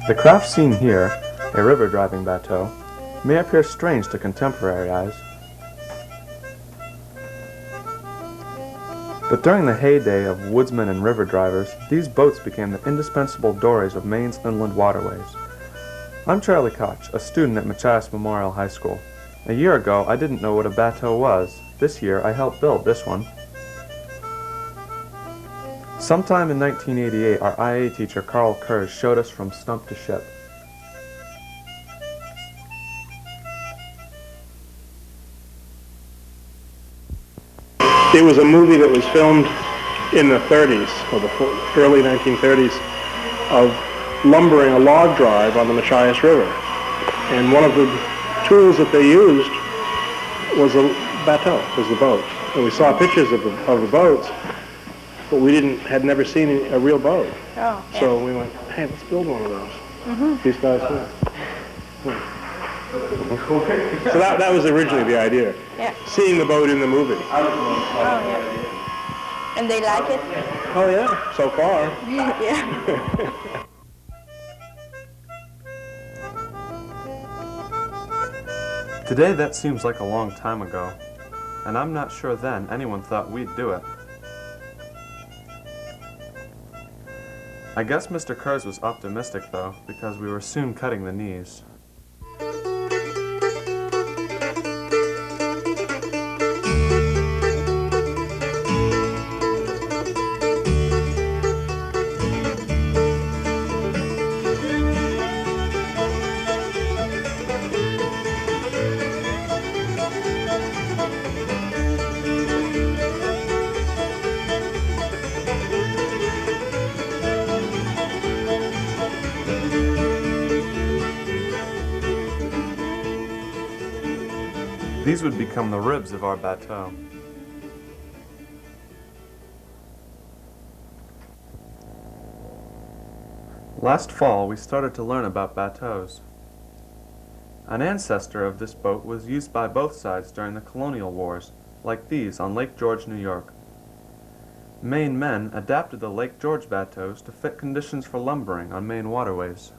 The craft seen here, a river driving bateau, may appear strange to contemporary eyes. But during the heyday of woodsmen and river drivers, these boats became the indispensable dories of Maine's inland waterways. I'm Charlie Koch, a student at Machias Memorial High School. A year ago, I didn't know what a bateau was. This year, I helped build this one. Sometime in 1988, our IA teacher, Carl Kurz, showed us from stump to ship. It was a movie that was filmed in the 30s, or the early 1930s, of lumbering a log drive on the Machias River. And one of the tools that they used was a bateau, was the boat. And we saw pictures of the boats, but we had never seen a real boat. Oh, yeah. So we went, hey, let's build one of those. Mm-hmm. These guys did. So that was originally the idea. Yeah. Seeing the boat in the movie. Oh, yeah. And they like it? Oh, yeah, so far. Yeah. Today that seems like a long time ago, and I'm not sure then anyone thought we'd do it. I guess Mr. Kurz was optimistic though, because we were soon cutting the knees. These would become the ribs of our bateau. Last fall, we started to learn about bateaus. An ancestor of this boat was used by both sides during the colonial wars, like these on Lake George, New York. Maine men adapted the Lake George bateaus to fit conditions for lumbering on Maine waterways.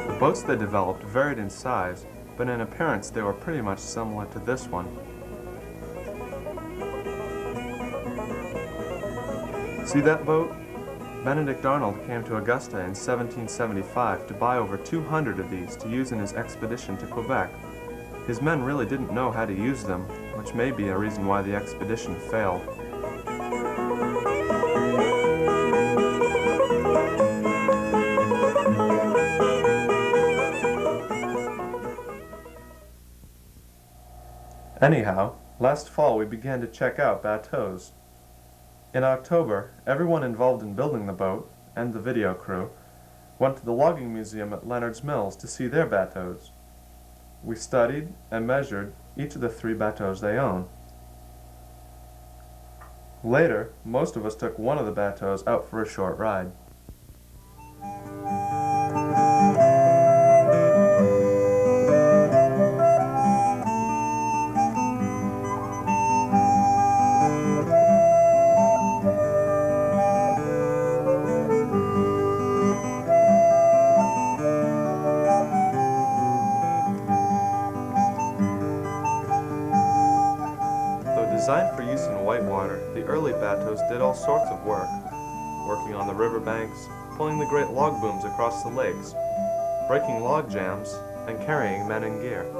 The boats they developed varied in size, but in appearance they were pretty much similar to this one. See that boat? Benedict Arnold came to Augusta in 1775 to buy over 200 of these to use in his expedition to Quebec. His men really didn't know how to use them, which may be a reason why the expedition failed. Anyhow, last fall we began to check out bateaus. In October, everyone involved in building the boat, and the video crew, went to the logging museum at Leonard's Mills to see their bateaus. We studied and measured each of the 3 bateaus they own. Later, most of us took one of the bateaus out for a short ride. Designed for use in whitewater, the early bateaus did all sorts of work, working on the riverbanks, pulling the great log booms across the lakes, breaking log jams, and carrying men and gear.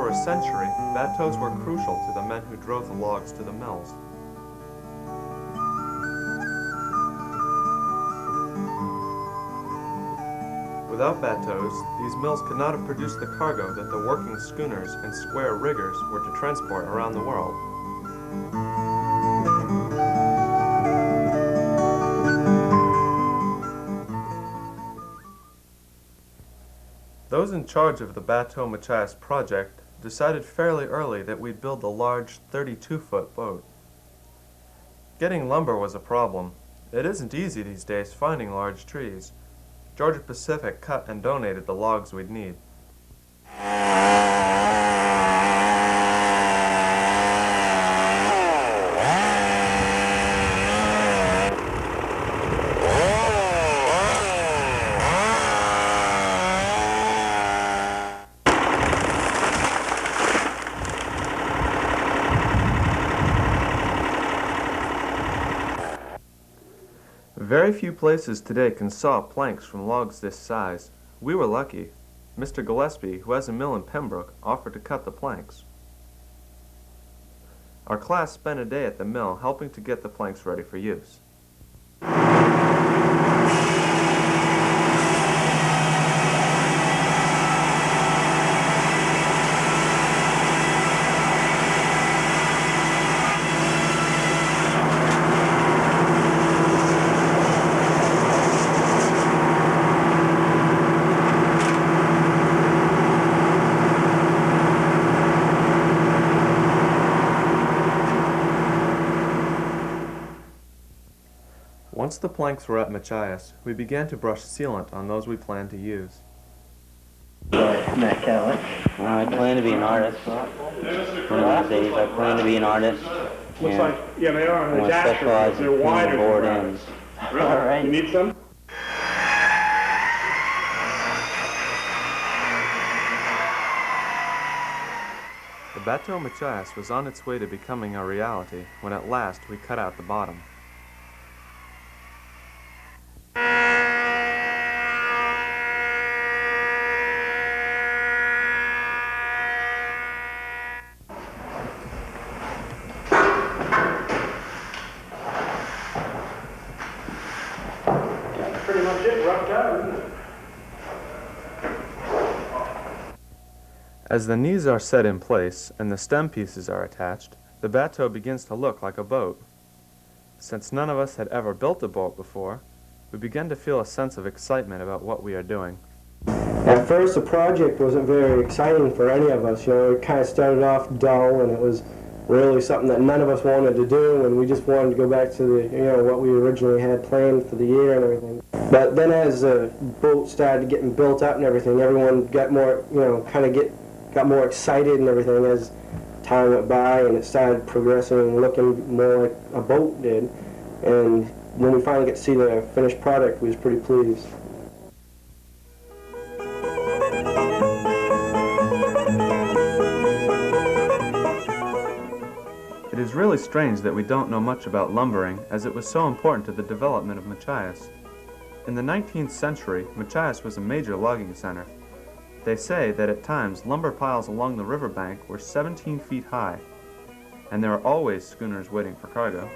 over a century, batteaux were crucial to the men who drove the logs to the mills. Without batteaux, these mills could not have produced the cargo that the working schooners and square riggers were to transport around the world. Those in charge of the Batteau Machias project decided fairly early that we'd build a large 32-foot boat. Getting lumber was a problem. It isn't easy these days finding large trees. Georgia Pacific cut and donated the logs we'd need. Very few places today can saw planks from logs this size. We were lucky. Mr. Gillespie, who has a mill in Pembroke, offered to cut the planks. Our class spent a day at the mill helping to get the planks ready for use. Once the planks were at Machias, we began to brush sealant on those we planned to use. Matt Keller. I plan to be an artist. One of these days, I plan to be an artist. Looks like, yeah, they are on the I dash specialize they're in wider painting board than ends. Really? All right. You need some? The Batteau Machias was on its way to becoming a reality when at last we cut out the bottom. Pretty much it, roughed out, isn't it? As the knees are set in place and the stem pieces are attached, the batteau begins to look like a boat. Since none of us had ever built a boat before, we began to feel a sense of excitement about what we are doing. At first, the project wasn't very exciting for any of us. You know, it kind of started off dull, and it was really something that none of us wanted to do, and we just wanted to go back to the, you know, what we originally had planned for the year and everything. But then as the boat started getting built up and everything, everyone got more, you know, got more excited and everything as time went by, and it started progressing and looking more like a boat did. And when we finally got to see the finished product, we was pretty pleased. It is really strange that we don't know much about lumbering, as it was so important to the development of Machias. In the 19th century, Machias was a major logging center. They say that at times lumber piles along the riverbank were 17 feet high, and there are always schooners waiting for cargo.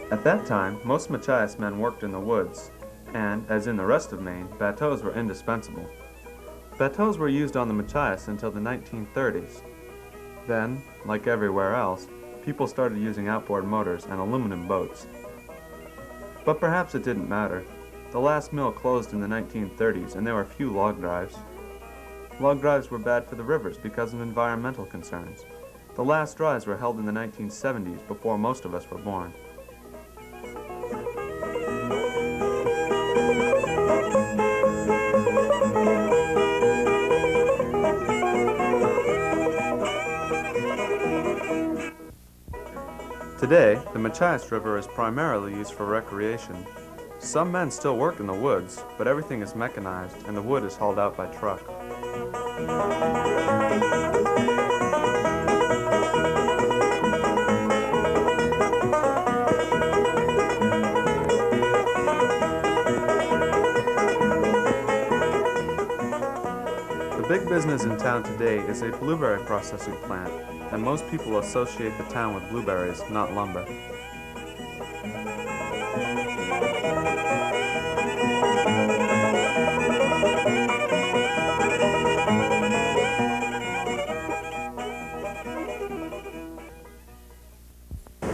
At that time, most Machias men worked in the woods, and, as in the rest of Maine, batteaux were indispensable. Batteaux were used on the Machias until the 1930s. Then, like everywhere else, people started using outboard motors and aluminum boats. But perhaps it didn't matter. The last mill closed in the 1930s, and there were few log drives. Log drives were bad for the rivers because of environmental concerns. The last drives were held in the 1970s, before most of us were born. Today, the Machias River is primarily used for recreation. Some men still work in the woods, but everything is mechanized and the wood is hauled out by truck. big business in town today is a blueberry processing plant, and most people associate the town with blueberries, not lumber.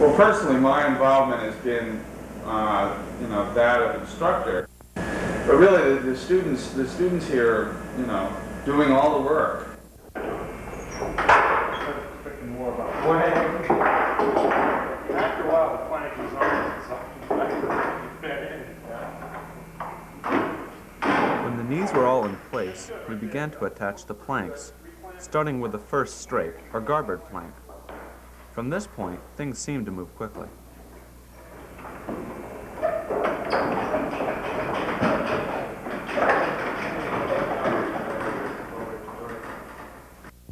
Well, personally, my involvement has been, that of instructor. But really, the students here, doing all the work. More about what after a while the plank is on. When the knees were all in place, we began to attach the planks, starting with the first straight, or garboard plank. From this point, things seemed to move quickly.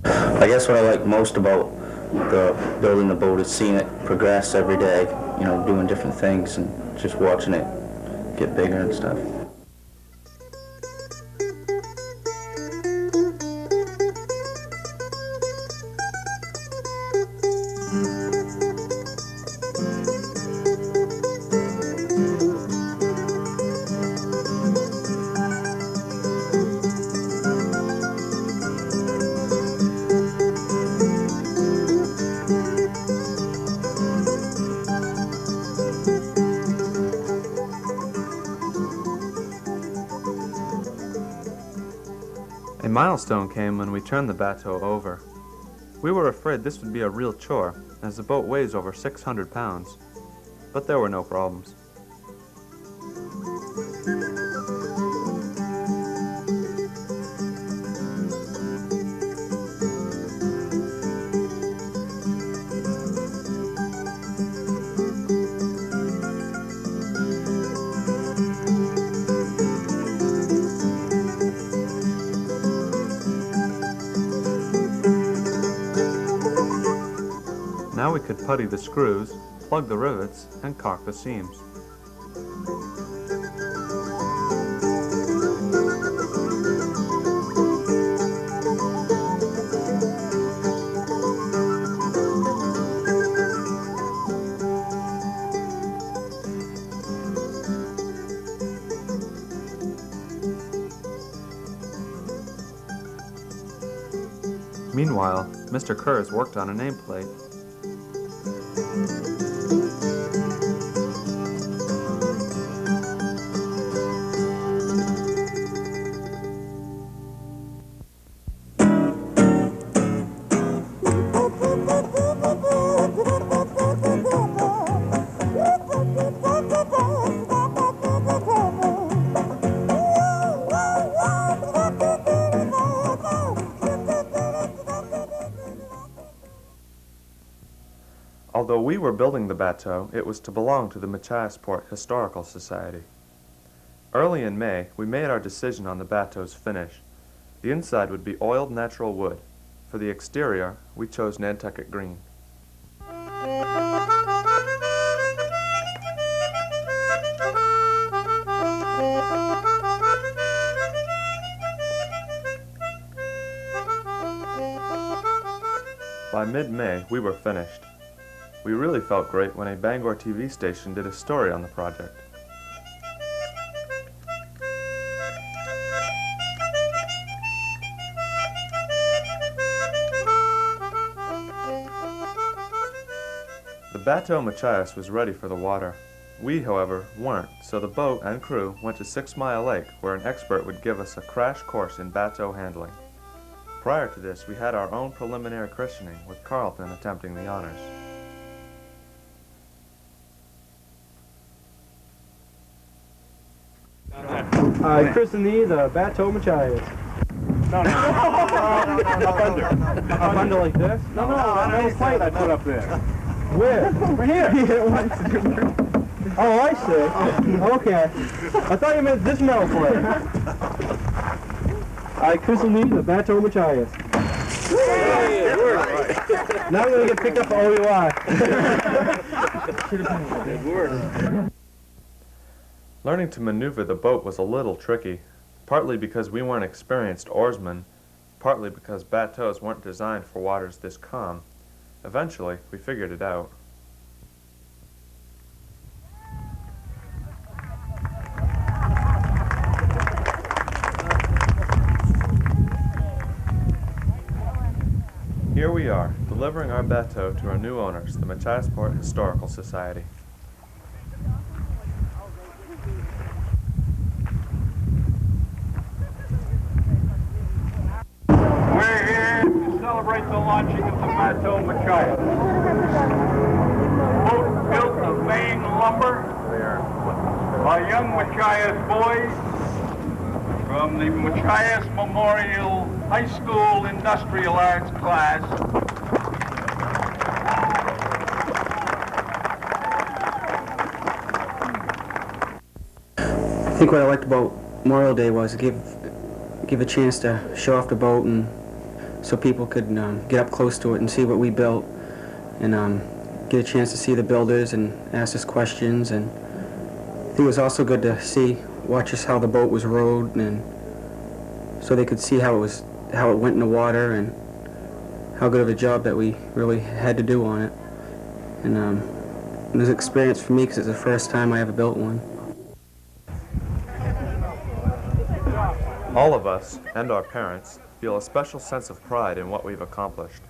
I guess what I like most about building the boat is seeing it progress every day, doing different things and just watching it get bigger and stuff. A milestone came when we turned the Batteau over. We were afraid this would be a real chore, as the boat weighs over 600 pounds, but there were no problems. Now we could putty the screws, plug the rivets, and caulk the seams. Meanwhile, Mr. Kurz worked on a nameplate. Although we were building the Batteau, it was to belong to the Machias Historical Society. Early in May, we made our decision on the Batteau's finish. The inside would be oiled natural wood. For the exterior, we chose Nantucket green. By mid-May, we were finished. We really felt great when a Bangor TV station did a story on the project. The Batteau Machias was ready for the water. We, however, weren't, so the boat and crew went to 6 Mile Lake, where an expert would give us a crash course in Batteau handling. Prior to this, we had our own preliminary christening, with Carlton attempting the honors. I christen thee the Batteau Machias. No. Up under. Up under like this? No, that was plate I put up there. Where? Right here. Oh, I see. Okay. I thought you meant this metal plate. I christen thee the Batteau Machias. Now I'm going to get picked up for OUI. It worked. Learning to maneuver the boat was a little tricky, partly because we weren't experienced oarsmen, partly because bateaus weren't designed for waters this calm. Eventually, we figured it out. Here we are, delivering our bateau to our new owners, the Machias Historical Society. We're here to celebrate the launching of the Batteau Machias. Boat built of Maine lumber by young Machias boys from the Machias Memorial High School Industrial Arts class. I think what I liked about Memorial Day was give a chance to show off the boat, and so people could get up close to it and see what we built, and get a chance to see the builders and ask us questions. And I think it was also good to watch us how the boat was rowed, and so they could see how it went in the water and how good of a job that we really had to do on it. And it was an experience for me because it's the first time I ever built one. All of us, and our parents, feel a special sense of pride in what we've accomplished.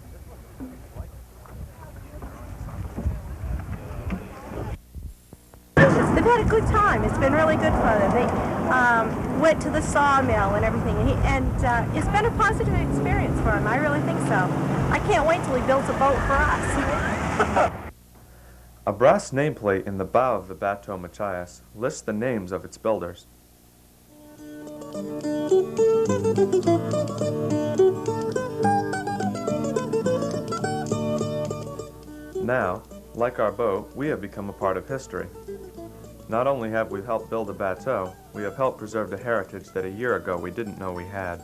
They've had a good time. It's been really good for them. They went to the sawmill and everything, and it's been a positive experience for them. I really think so. I can't wait till he builds a boat for us. A brass nameplate in the bow of the Batteau Machias lists the names of its builders. Now, like our boat, we have become a part of history. Not only have we helped build a bateau, we have helped preserve the heritage that a year ago we didn't know we had.